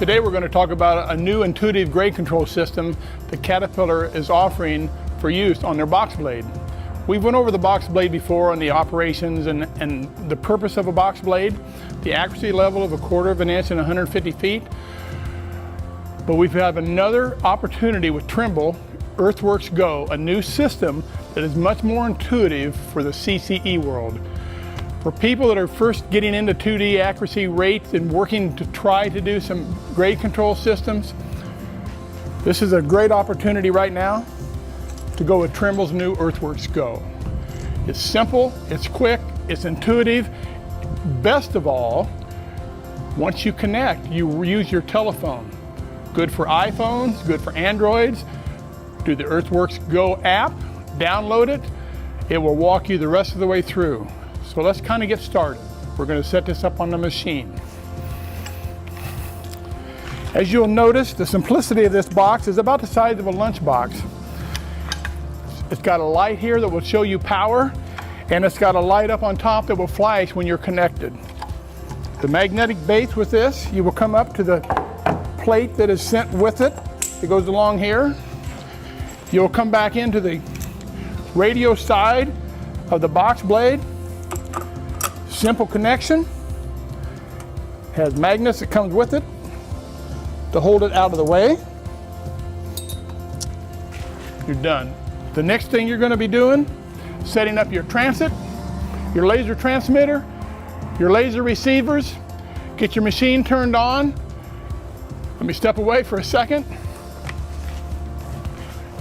Today we're going to talk about a new intuitive grade control system that Caterpillar is offering for use on their box blade. We've went over the box blade before on the operations and the purpose of a box blade, the accuracy level of 1/4 of an inch and 150 feet. But we have another opportunity with Trimble Earthworks Go, a new system that is much more intuitive for the CCE world. For people that are first getting into 2D accuracy rates and working to try to do some grade control systems, this is a great opportunity right now to go with Trimble's new Earthworks Go. It's simple, it's quick, it's intuitive. Best of all, once you connect, you use your telephone. Good for iPhones, good for Androids. Do the Earthworks Go app, download it. It will walk you the rest of the way through. So let's kind of get started. We're going to set this up on the machine. As you'll notice, the simplicity of this box is about the size of a lunch box. It's got a light here that will show you power, and it's got a light up on top that will flash when you're connected. The magnetic base with this, you will come up to the plate that is sent with it. It goes along here. You'll come back into the radio side of the box blade. Simple connection. Has magnets that comes with it to hold it out of the way. You're done. The next thing you're going to be doing, setting up your transit, your laser transmitter, your laser receivers. Get your machine turned on. Let me step away for a second.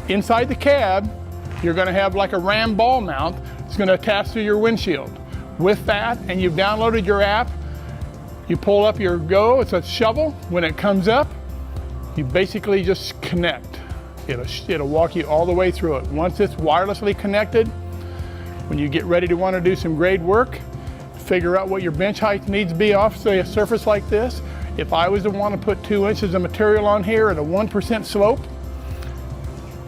Inside the cab, you're going to have like a ram ball mount. It's going to attach to your windshield. With that, and you've downloaded your app, you pull up your Go, it's a shovel. When it comes up, you basically just connect. It'll walk you all the way through it. Once it's wirelessly connected, when you get ready to want to do some grade work, figure out what your bench height needs to be off, say a surface like this. If I was to want to put 2 inches of material on here at a 1% slope,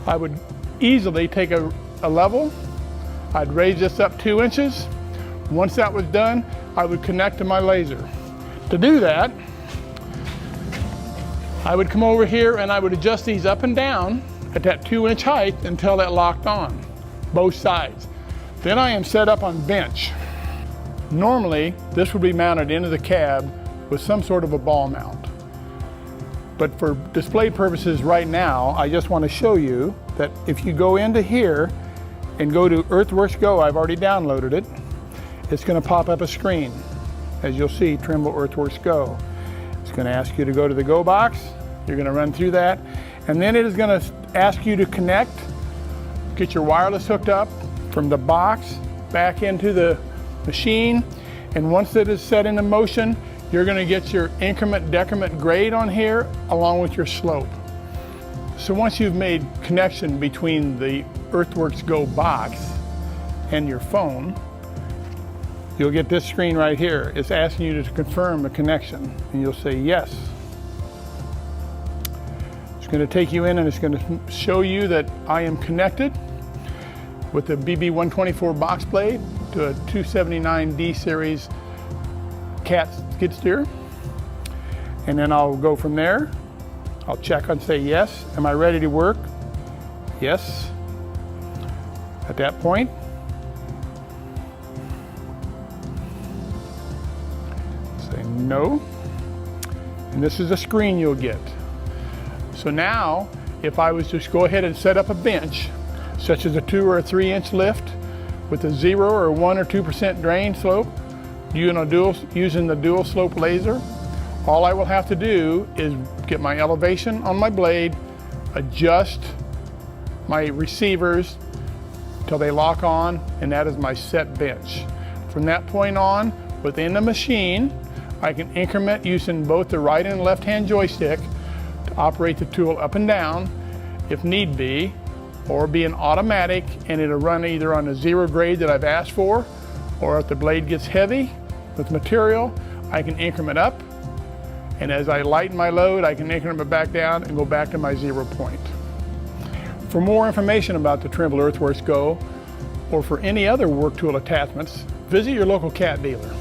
I would easily take a level. I'd raise this up 2 inches. Once that was done, I would connect to my laser. To do that, I would come over here and I would adjust these up and down at that 2-inch height until that locked on, both sides. Then I am set up on bench. Normally, this would be mounted into the cab with some sort of a ball mount. But for display purposes right now, I just want to show you that if you go into here and go to Earthworks Go, I've already downloaded it, it's going to pop up a screen. As you'll see, Trimble Earthworks Go. It's going to ask you to go to the Go box. You're going to run through that. And then it is going to ask you to connect, get your wireless hooked up from the box back into the machine. And once it is set into motion, you're going to get your increment decrement grade on here along with your slope. So once you've made connection between the Earthworks Go box and your phone, you'll get this screen right here. It's asking you to confirm the connection, and you'll say yes. It's going to take you in and it's going to show you that I am connected with the BB124 box blade to a 279D series cat skid steer. And then I'll go from there. I'll check and say yes. Am I ready to work? Yes. At that point, say no. And this is a screen you'll get. So now, if I was to just go ahead and set up a bench, such as a 2 or a 3-inch lift with a 0 or 1 or 2% drain slope, using the dual slope laser, all I will have to do is get my elevation on my blade, adjust my receivers till they lock on, and that is my set bench. From that point on, within the machine, I can increment using both the right and left hand joystick to operate the tool up and down if need be, or be an automatic, and it'll run either on the 0 grade that I've asked for, or if the blade gets heavy with material, I can increment up, and as I lighten my load, I can increment it back down and go back to my 0 point. For more information about the Trimble Earthworks Go, or for any other work tool attachments, visit your local Cat dealer.